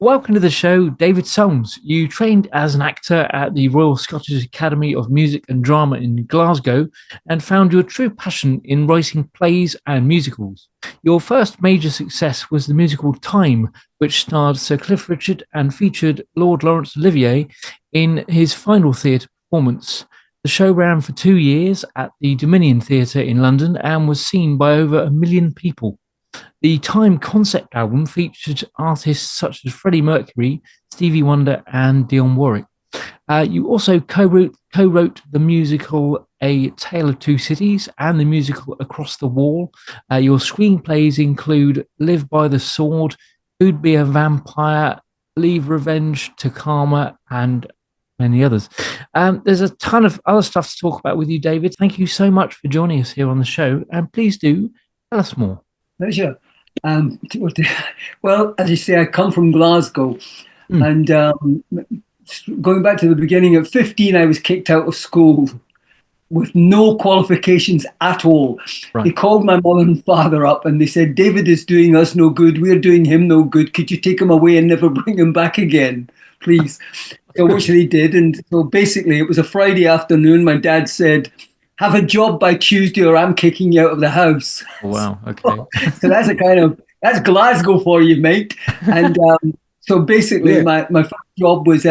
Welcome to the show, David Soames. You trained as an actor at the Royal Scottish Academy of Music and Drama in Glasgow and found your true passion in writing plays and musicals. Your first major success was the musical Time, which starred Sir Cliff Richard and featured Lord Laurence Olivier in his final theatre performance. The show ran for 2 years at the Dominion Theatre in London and was seen by over 1 million people. The Time concept album featured artists such as Freddie Mercury, Stevie Wonder, and Dionne Warwick. You also co-wrote the musical A Tale of Two Cities and the musical Across the Wall. Your screenplays include Live by the Sword, Who'd Be a Vampire, Leave Revenge to Karma, and many others. There's a ton of other stuff to talk about with you, David. Thank you so much for joining us here on the show, and please do tell us more. Pleasure. Well, as you say, I come from Glasgow, and going back to the beginning, at 15, I was kicked out of school with no qualifications at all. Right. They called my mother and father up and they said, David is doing us no good. We're doing him no good. Could you take him away and never bring him back again, please? So which they did. And so basically, it was a Friday afternoon. My dad said, have a job by Tuesday or I'm kicking you out of the house. Wow, okay. So that's Glasgow for you, mate. And so basically my first job was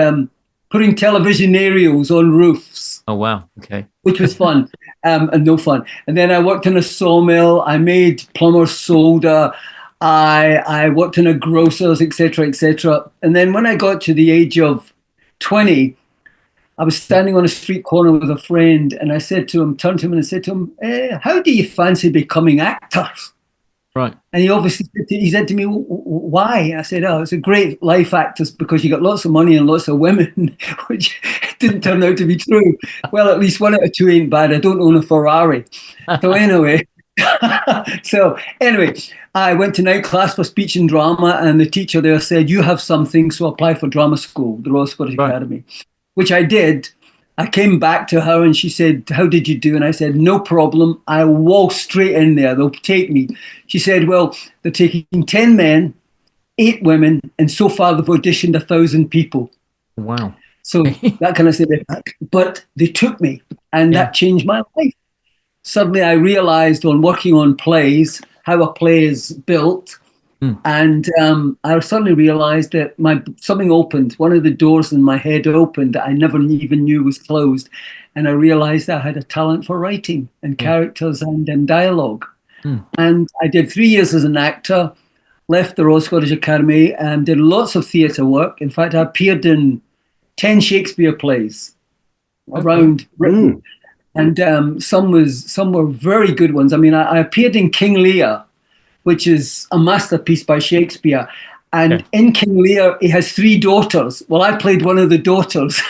putting television aerials on roofs. Oh, wow, okay. Which was fun and no fun. And then I worked in a sawmill. I made plumber's soda. I worked in a grocer's, etc., etc. And then when I got to the age of 20, I was standing on a street corner with a friend, and I said to him, turned to him and I said to him, how do you fancy becoming actors? Right. And he said to me, why? I said, oh, it's a great life, actors, because you got lots of money and lots of women, which didn't turn out to be true. Well, at least 1 out of 2 ain't bad. I don't own a Ferrari. So anyway, I went to night class for speech and drama, and the teacher there said, you have something, so apply for drama school, the Royal Scottish Academy. Which I did. I came back to her and she said, how did you do? And I said, no problem. I walked straight in there. They'll take me. She said, well, they're taking 10 men, 8 women, and so far they've auditioned 1,000 people. Wow. So that kind of said it. But they took me, and that changed my life. Suddenly I realized on working on plays, how a play is built. And I suddenly realized that something opened. One of the doors in my head opened that I never even knew was closed. And I realized I had a talent for writing and characters and dialogue. And I did 3 years as an actor, left the Royal Scottish Academy and did lots of theatre work. In fact, I appeared in 10 Shakespeare plays around Britain. And some were very good ones. I mean, I appeared in King Lear, which is a masterpiece by Shakespeare. And in King Lear, he has 3 daughters. Well, I played one of the daughters,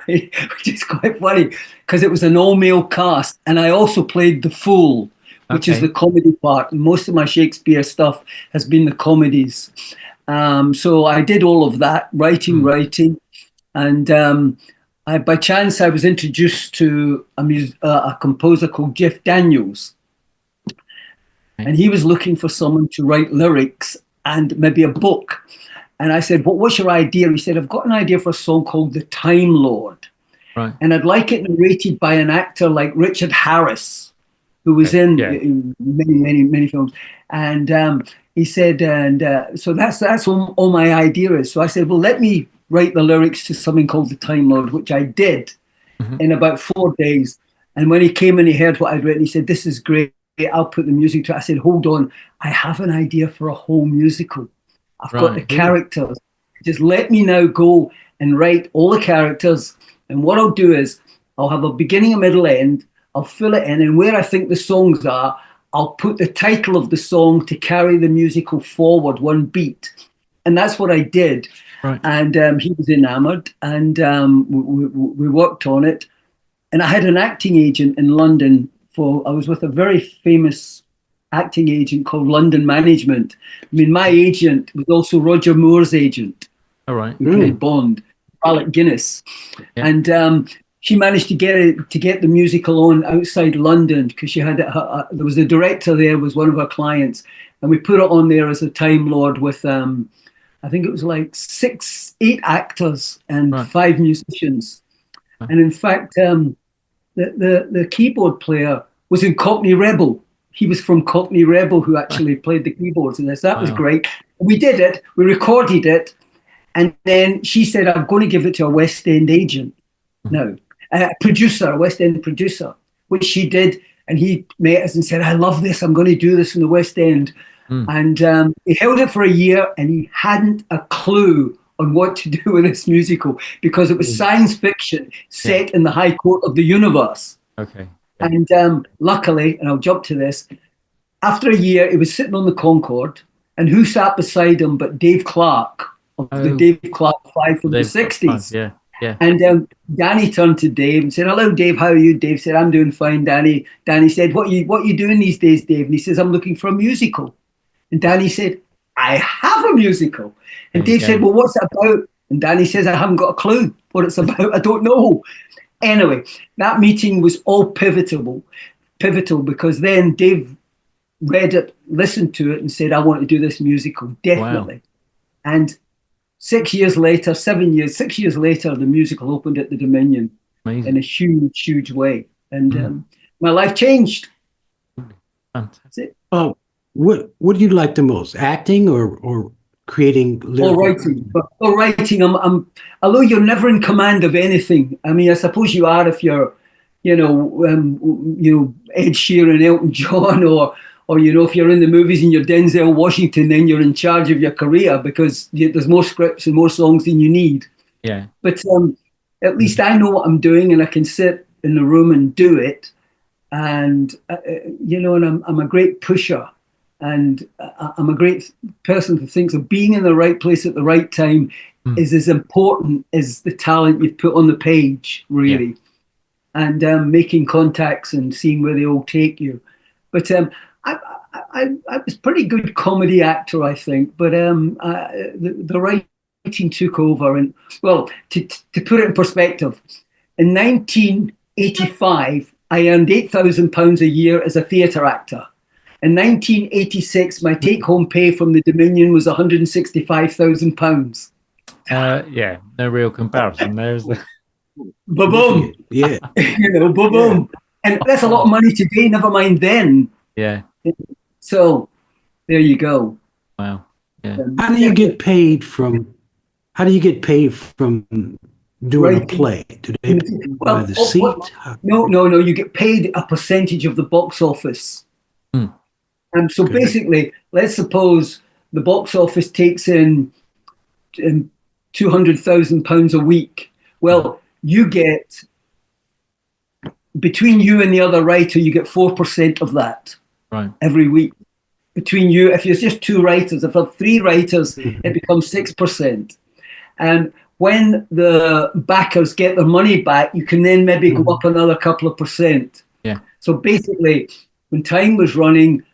which is quite funny because it was an all-male cast. And I also played the fool, which is the comedy part. And most of my Shakespeare stuff has been the comedies. So I did all of that, writing. And by chance, I was introduced to a composer called Jeff Daniels. And he was looking for someone to write lyrics and maybe a book. And I said, what's your idea? He said, I've got an idea for a song called The Time Lord. Right. And I'd like it narrated by an actor like Richard Harris, who was in many films. And he said, so that's all my idea is. So I said, well, let me write the lyrics to something called The Time Lord, which I did in about 4 days. And when he came and he heard what I'd written, he said, this is great. I'll put the music to it. I said, hold on, I have an idea for a whole musical. I've got the characters. Just let me now go and write all the characters. And what I'll do is I'll have a beginning, a middle, end. I'll fill it in. And where I think the songs are, I'll put the title of the song to carry the musical forward 1 beat. And that's what I did. Right. And he was enamored. And we worked on it. And I had an acting agent in London. I was with a very famous acting agent called London Management. I mean, my agent was also Roger Moore's agent. All right. Who played Bond, Alec Guinness. Yeah. And she managed to get the musical on outside London because she had there was a director there, was one of our clients, and we put it on there as a Time Lord with I think it was like 8 actors and Right. 5 musicians. Right. And in fact, the keyboard player was in Cockney Rebel. He was from Cockney Rebel, who actually played the keyboards in this. That was Wow. great. We did it. We recorded it. And then she said, I'm going to give it to a West End agent. No, a producer, a West End producer, which she did. And he met us and said, I love this. I'm going to do this in the West End. And he held it for a year, and he hadn't a clue on what to do with this musical, because it was science fiction set in the high court of the universe. Okay. And luckily, and I'll jump to this, after a year, he was sitting on the Concorde, and who sat beside him but Dave Clark of the Dave Clark Five from the 60s. Yeah. And Danny turned to Dave and said, hello, Dave, how are you? Dave said, I'm doing fine, Danny. Danny said, what you doing these days, Dave? And he says, I'm looking for a musical. And Danny said, I have a musical. And Dave said, well, what's it about? And Danny says, I haven't got a clue what it's about. I don't know. Anyway, that meeting was all pivotal because then Dave read it, listened to it, and said, I want to do this musical, definitely. Wow. And 6 years later, the musical opened at the Dominion. Amazing. In a huge, huge way. And my life changed. Fantastic. Oh, what do you like the most, acting or creating lyrical? Or writing. I'm although you're never in command of anything. I mean, I suppose you are if you're, Ed Sheeran, Elton John, or if you're in the movies and you're Denzel Washington, then you're in charge of your career because there's more scripts and more songs than you need. Yeah. But at least I know what I'm doing, and I can sit in the room and do it. And and I'm a great pusher. And I'm a great person who thinks of being in the right place at the right time is as important as the talent you've put on the page, really. Yeah. And making contacts and seeing where they all take you. But I was a pretty good comedy actor, I think. But the writing took over. And, well, to put it in perspective, in 1985, I earned £8,000 a year as a theatre actor. In 1986, my take-home pay from the Dominion was £165,000. Yeah, no real comparison. There's the ba-boom. Yeah, ba-boom. And that's a lot of money today. Never mind then. Yeah. So there you go. Wow. Yeah. How do you get paid from doing a play? Do they buy the seat? No. You get paid a percentage of the box office. And so basically, let's suppose the box office takes in £200,000 a week. Well, you get, between you and the other writer, you get 4% of that every week. Between you, if you're just 2 writers, if there are 3 writers, it becomes 6%. And when the backers get their money back, you can then maybe go up another couple of percent. Yeah. So basically, when time was running,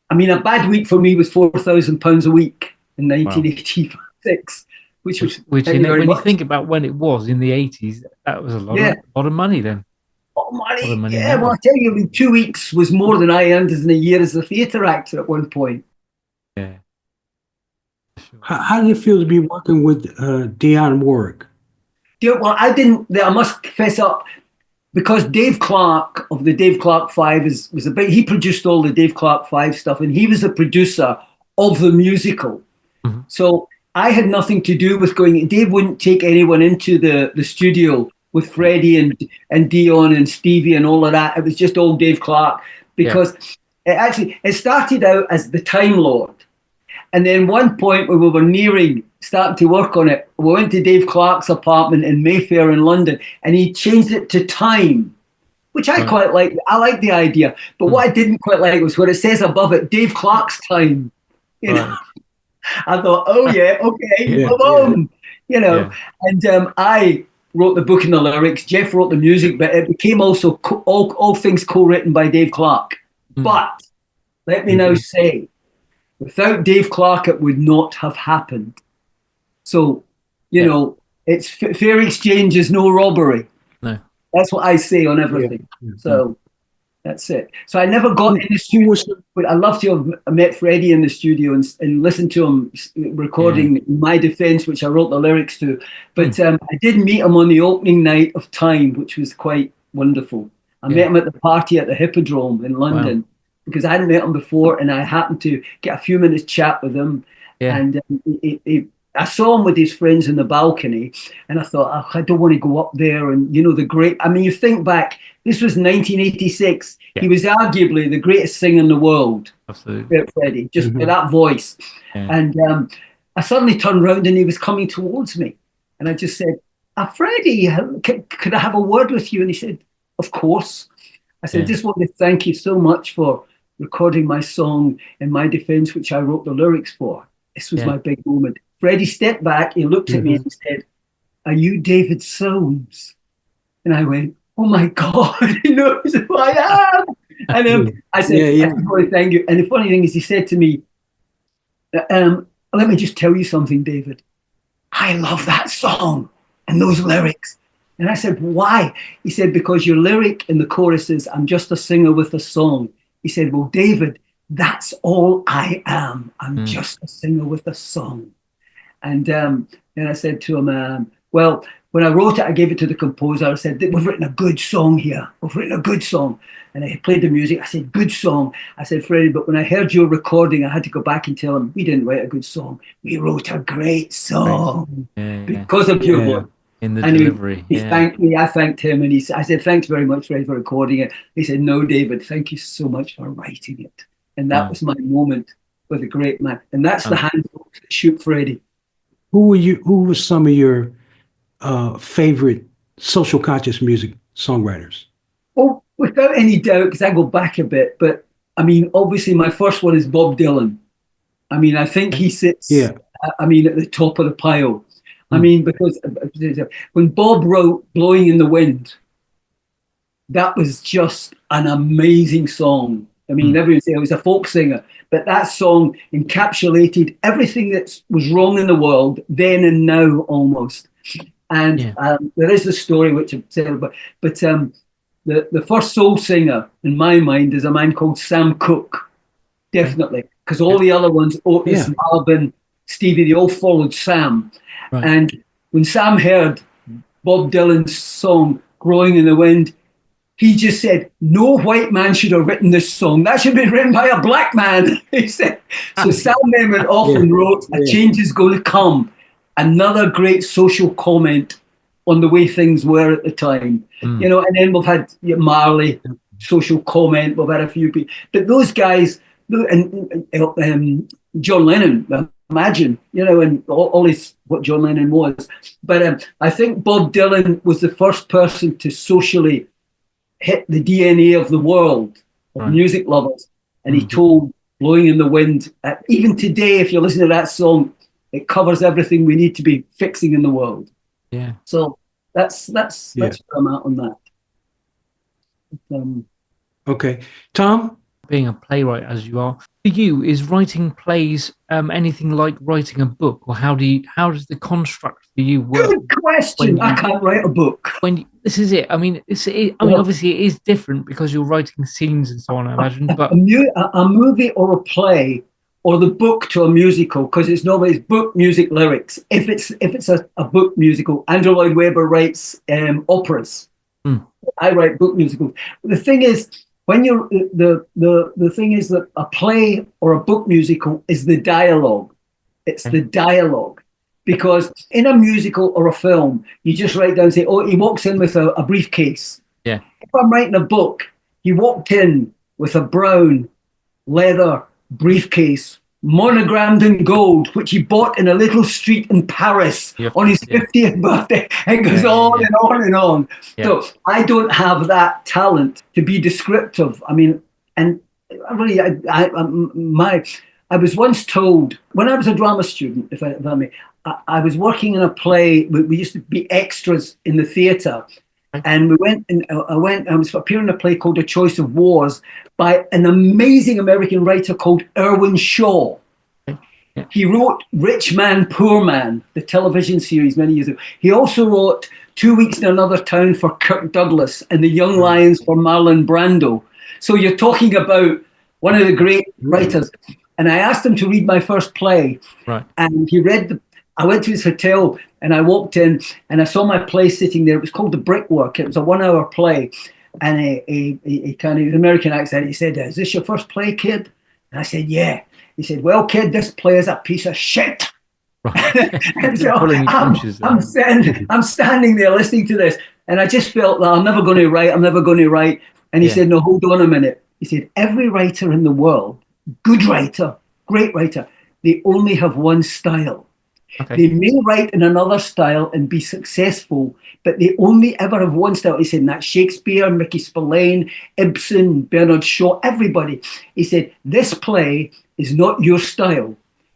I mean, a bad week for me was £4,000 a week in 1986, which when you think about when it was in the 80s, that was a lot of money then. A lot of money. Yeah, well, I tell you, I mean, 2 weeks was more than I earned in a year as a theatre actor at one point. Yeah. Sure. How did it feel to be working with Dionne Warwick? Well, I must confess up. Because Dave Clark of the Dave Clark Five he produced all the Dave Clark Five stuff, and he was the producer of the musical. Mm-hmm. So I had nothing to do with going. Dave wouldn't take anyone into the studio with Freddie and Dionne and Stevie and all of that. It was just all Dave Clark because it started out as the Time Lord. And then one point when we were starting to work on it, we went to Dave Clark's apartment in Mayfair in London, and he changed it to Time, which I quite like. I like the idea. But what I didn't quite like was what it says above it, Dave Clark's Time. You know, I thought, oh yeah, okay, boom. You know, and I wrote the book and the lyrics. Jeff wrote the music, but it became also all things co-written by Dave Clark. But let me now say, without Dave Clark, it would not have happened. So, you know, it's fair exchange is no robbery. No. That's what I say on everything. So, That's it. So I never got in the studio, but I love to have met Freddie in the studio and listened to him recording My Defense, which I wrote the lyrics to. But I did meet him on the opening night of Time, which was quite wonderful. I met him at the party at the Hippodrome in London because I hadn't met him before, and I happened to get a few minutes chat with him. Yeah. And I saw him with his friends in the balcony, and I thought, oh, I don't want to go up there. And, you know, you think back, this was 1986. Yeah. He was arguably the greatest singer in the world. Absolutely. Freddie, just with that voice. Yeah. And I suddenly turned around and he was coming towards me. And I just said, Freddie, could I have a word with you? And he said, of course. I said, I just want to thank you so much for recording my song In My Defense, which I wrote the lyrics for. This was my big moment. Freddie stepped back, he looked at me and he said, are you David Soames? And I went, oh my God, he knows who I am. And I said, I want to thank you. And the funny thing is, he said to me, let me just tell you something, David. I love that song and those lyrics. And I said, why? He said, because your lyric in the chorus is, I'm just a singer with a song. He said, well, David, that's all I am. I'm just a singer with a song. And then I said to him, well, when I wrote it, I gave it to the composer. I said, we've written a good song here. We've written a good song. And I played the music. I said, good song. I said, Freddie, but when I heard your recording, I had to go back and tell him, we didn't write a good song. We wrote a great song because of your work. In the delivery. He thanked me. I thanked him. And I said, thanks very much, Freddie, for recording it. He said, no, David, thank you so much for writing it. And that was my moment with a great man. And that's the handbook that shoot Freddie. Who were some of your favorite social conscious music songwriters? Oh, without any doubt, because I go back a bit, but I mean, obviously my first one is Bob Dylan. I mean, I think he sits, at the top of the pile. I mean, because when Bob wrote Blowing in the Wind, that was just an amazing song. I mean, everyone said he was a folk singer, but that song encapsulated everything that was wrong in the world then and now almost. And there is a story which I've said about, but the first soul singer in my mind is a man called Sam Cooke, definitely, because all the other ones, Otis, Marvin, Stevie, they all followed Sam. Right. And when Sam heard Bob Dylan's song Growing in the Wind, he just said, no white man should have written this song. That should have been written by a black man. He said. So Sam then went off and wrote A Change Is Going to Come, another great social comment on the way things were at the time. You know, and then we've had Marley, social comment, we've had a few people. But those guys, and John Lennon, imagine, you know, and all his, what John Lennon was. But I think Bob Dylan was the first person to socially hit the DNA of the world, of music lovers. And he told Blowing in the Wind, even today, if you listen to that song, it covers everything we need to be fixing in the world. Yeah. So that's where I'm at on that. Okay. Tom? Being a playwright as you are, for you, is writing plays anything like writing a book, or how does the construct for you work? Good question. I can't write a book. This is it. I mean, obviously it is different because you're writing scenes and so on, I imagine. But a movie or a play, or the book to a musical, because it's normally book, music, lyrics. If it's a book musical, Andrew Lloyd Webber writes operas. I write book musicals. The thing is, when you're the thing is that a play or a book musical is the dialogue. It's the dialogue, because in a musical or a film, you just write down and say, "Oh, he walks in with a briefcase." Yeah. If I'm writing a book, he walked in with a brown leather briefcase, monogrammed in gold, which he bought in a little street in Paris on his 50th birthday. It goes on and on and on. Yeah. So I don't have that talent to be descriptive. I mean, and really, I was once told, when I was a drama student, if I may, I was working in a play. We used to be extras in the theatre. And I was appearing in a play called A Choice of Wars by an amazing American writer called Irwin Shaw. Yeah. He wrote Rich Man, Poor Man, the television series many years ago. He also wrote 2 Weeks in Another Town for Kirk Douglas and The Young Lions for Marlon Brando. So you're talking about one of the great writers. And I asked him to read my first play. Right. And he read I went to his hotel and I walked in and I saw my play sitting there. It was called The Brickwork. It was a 1-hour play. And a kind of American accent, he said, "Is this your first play, kid?" And I said, "Yeah." He said, "Well, kid, this play is a piece of shit." Right. And so I'm standing there listening to this, and I just felt that I'm never going to write. And he said, "No, hold on a minute." He said, "Every writer in the world, good writer, great writer, they only have one style. Okay. They may write in another style and be successful, but they only ever have one style." He said, and that's Shakespeare, Mickey Spillane, Ibsen, Bernard Shaw, everybody. He said, "This play is not your style.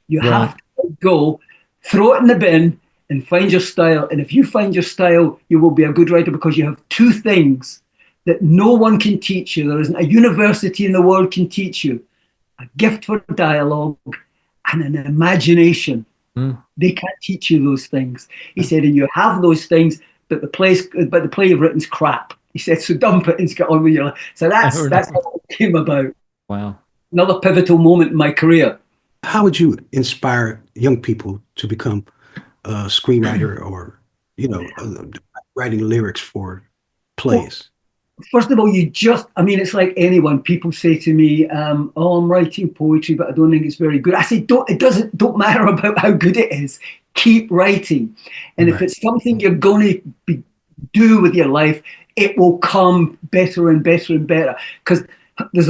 You have to go, throw it in the bin and find your style. And if you find your style, you will be a good writer, because you have two things that no one can teach you. There isn't a university in the world can teach you: a gift for dialogue and an imagination. They can't teach you those things." He said, "And you have those things, but the play you've written's crap." He said, "So dump it and get on with your life." So that's how it came about. Wow. Another pivotal moment in my career. How would you inspire young people to become a screenwriter or, writing lyrics for plays? Well, first of all, it's like anyone. People say to me, "Oh, I'm writing poetry, but I don't think it's very good." I say, don't matter about how good it is. Keep writing. And if it's something you're going to do with your life, it will come better and better and better. Because it's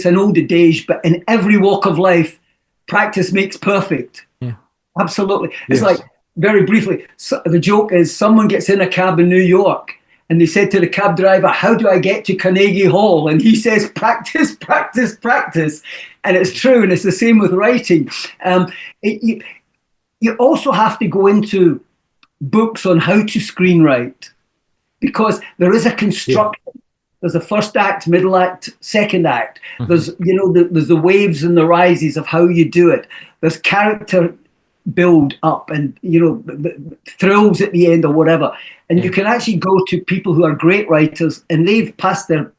an old adage, but in every walk of life, practice makes perfect. Yeah. Absolutely. It's like, very briefly, so the joke is, someone gets in a cab in New York and they said to the cab driver, "How do I get to Carnegie Hall?" And he says, "Practice, practice, practice." And it's true. And it's the same with writing. You also have to go into books on how to screenwrite, because there is a construction. Yeah. There's a first act, middle act, second act. Mm-hmm. There's the waves and the rises of how you do it. There's character build up and, thrills at the end or whatever. And you can actually go to people who are great writers and they've passed their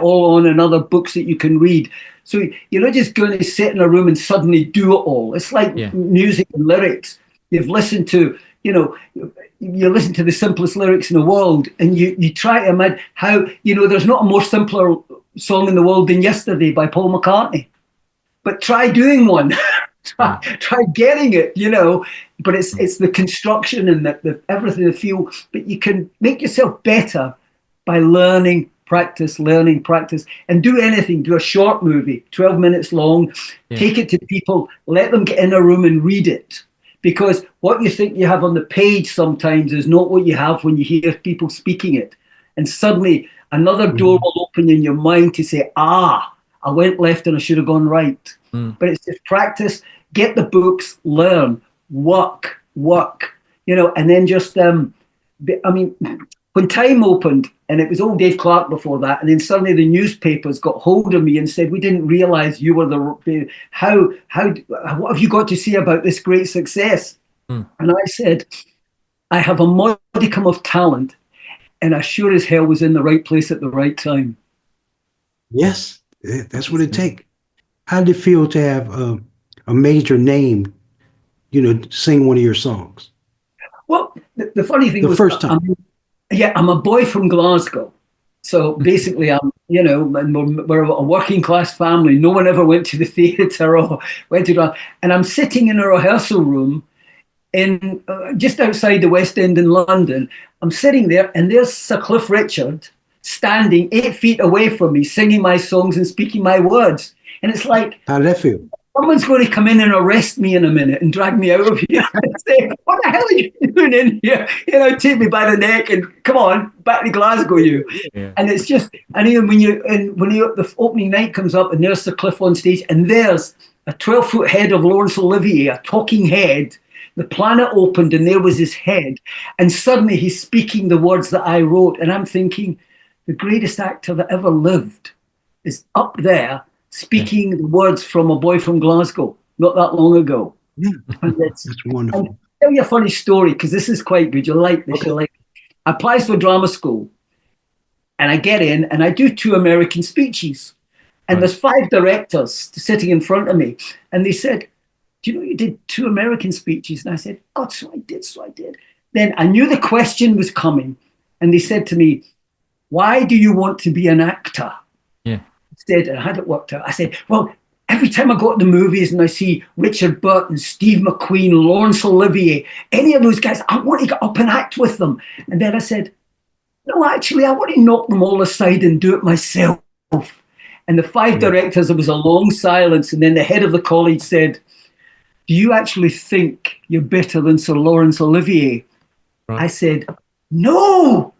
all on in other books that you can read. So you're not just going to sit in a room and suddenly do it all. It's like music and lyrics. You've listened to, you listen to the simplest lyrics in the world and you try to imagine how, there's not a more simpler song in the world than Yesterday by Paul McCartney. But try doing one. try getting it, but it's the construction and the everything, the feel. But you can make yourself better by learning, practice, and do anything. Do a short movie, 12 minutes long, take it to people, let them get in a room and read it. Because what you think you have on the page sometimes is not what you have when you hear people speaking it. And suddenly another door will open in your mind to say, I went left and I should have gone right. But it's just practice, get the books, learn, work, and then just, when Time opened, and it was all Dave Clark before that, and then suddenly the newspapers got hold of me and said, "We didn't realize you were what have you got to say about this great success?" And I said, "I have a modicum of talent, and I sure as hell was in the right place at the right time." Yes, that's what it takes. How did it feel to have a major name, sing one of your songs? Well, the funny thing was, first time. I'm a boy from Glasgow. So basically, we're a working class family. No one ever went to the theatre or went to, and I'm sitting in a rehearsal room in just outside the West End in London. I'm sitting there, and there's Sir Cliff Richard standing 8 feet away from me, singing my songs and speaking my words. And it's like, how did that feel? Someone's going to come in and arrest me in a minute and drag me out of here and say, "What the hell are you doing in here?" Take me by the neck and come on, back to Glasgow, you. Yeah. And it's just, and even when the opening night comes up and there's Sir Cliff on stage and there's a 12-foot head of Laurence Olivier, a talking head, the planet opened and there was his head. And suddenly he's speaking the words that I wrote. And I'm thinking, the greatest actor that ever lived is up there speaking the words from a boy from Glasgow, not that long ago. Yeah. That's wonderful. And I'll tell you a funny story, because this is quite good. You'll like this. Okay. I applied for drama school. And I get in and I do 2 American speeches. And there's 5 directors sitting in front of me. And they said, do you know you did 2 American speeches? And I said, oh, so I did. Then I knew the question was coming. And they said to me, why do you want to be an actor? Yeah. I said, and I had it worked out. I said, well, every time I go to the movies and I see Richard Burton, Steve McQueen, Laurence Olivier, any of those guys, I want to get up and act with them. And then I said, no, actually, I want to knock them all aside and do it myself. And the 5 directors, there was a long silence. And then the head of the college said, do you actually think you're better than Sir Laurence Olivier? Right. I said, no,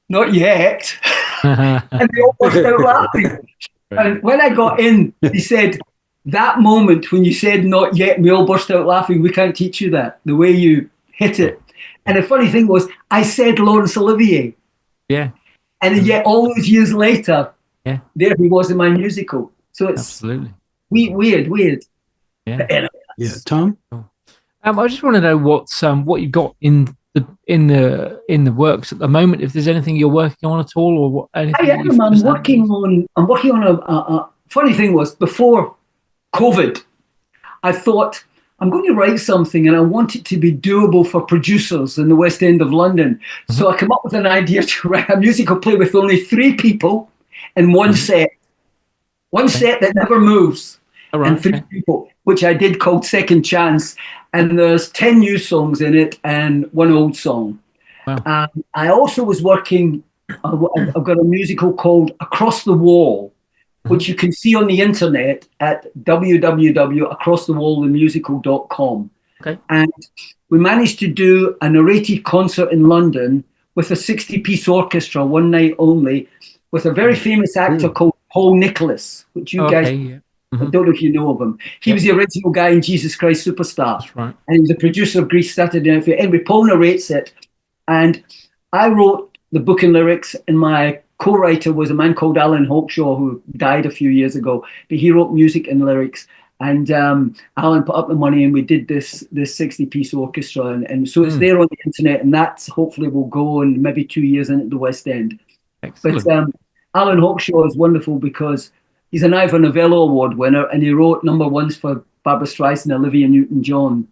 not yet. And they all burst out laughing. And when I got in, he said, that moment when you said not yet, and we all burst out laughing, we can't teach you that, the way you hit it. And the funny thing was, I said Laurence Olivier. Yeah. And yet all those years later, there he was in my musical. So it's absolutely weird. Yeah. Anyway, yeah. Tom? I just want to know what you've got in the works at the moment. If there's anything you're working on at all, or what? Anything I'm working on a funny thing was, before COVID, I thought I'm going to write something and I want it to be doable for producers in the West End of London. Mm-hmm. So I came up with an idea to write a musical play with only 3 people and one set. One set that never moves. Right, and 3 people, which I did, called Second Chance. And there's 10 new songs in it and 1 old song. Wow. I also was working, I've got a musical called Across the Wall, which you can see on the internet at www.acrossthewallthemusical.com. Okay. And we managed to do a narrated concert in London with a 60-piece orchestra, one night only, with a very famous actor called Paul Nicholas, which you guys, I don't know if you know of him. He was the original guy in Jesus Christ Superstar. That's right. And he was the producer of Grease Saturday Night Fever. Anyway, Paul narrates it. And I wrote the book and lyrics, and my co-writer was a man called Alan Hawkshaw, who died a few years ago. But he wrote music and lyrics. And Alan put up the money, and we did this 60-piece orchestra. And so it's there on the internet, and that hopefully will go in maybe 2 years into the West End. Excellent. But Alan Hawkshaw is wonderful because he's an Ivor Novello Award winner, and he wrote number 1s for Barbra Streisand, Olivia Newton-John,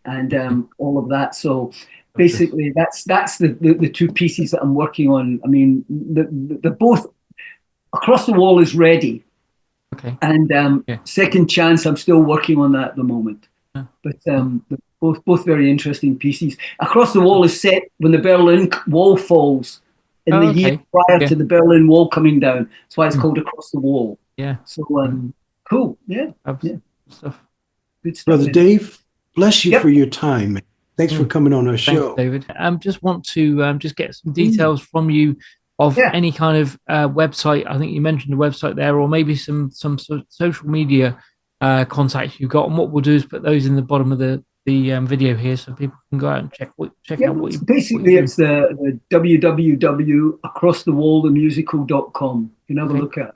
and all of that. So basically, that's the 2 pieces that I'm working on. I mean, they're both. Across the Wall is ready, and Second Chance, I'm still working on that at the moment. But both very interesting pieces. Across the Wall is set when the Berlin Wall falls in the year prior to the Berlin Wall coming down. That's why it's called Across the Wall. Yeah. So cool. Yeah. Good stuff. Brother Dave, bless you for your time. Thanks for coming on our show. Thanks, David. Just want to just get some details from you of any kind of website. I think you mentioned the website there, or maybe some sort of social media contacts you've got. And what we'll do is put those in the bottom of the video here, so people can go out and check out what you basically. It's the www.acrossthewallthemusical.com. You can have a look at it.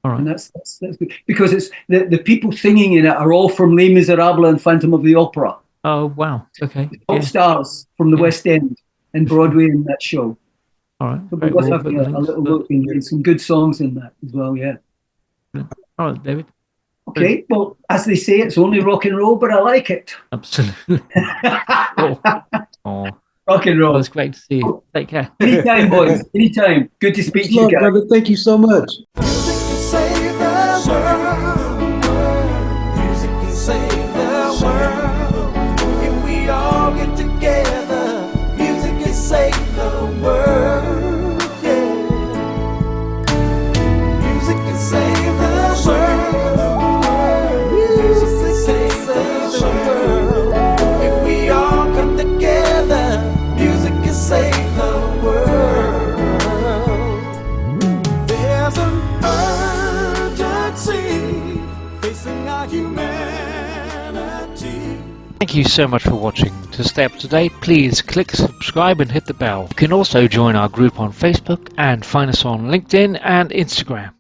All right. And that's good, because it's the people singing in it are all from Les Miserables and Phantom of the Opera. Oh wow! Okay, top stars from the West End and Broadway in that show. All right, so we're worth having a little look and some good songs in that as well. Yeah. All right, David. Okay, well, as they say, it's only rock and roll, but I like it. Absolutely. Rock and roll. Well, it's great to see you. Take care. Anytime, boys. Anytime. Good to speak to you guys. Brother. Thank you so much. Thank you so much for watching. To stay up to date, please click subscribe and hit the bell. You can also join our group on Facebook and find us on LinkedIn and Instagram.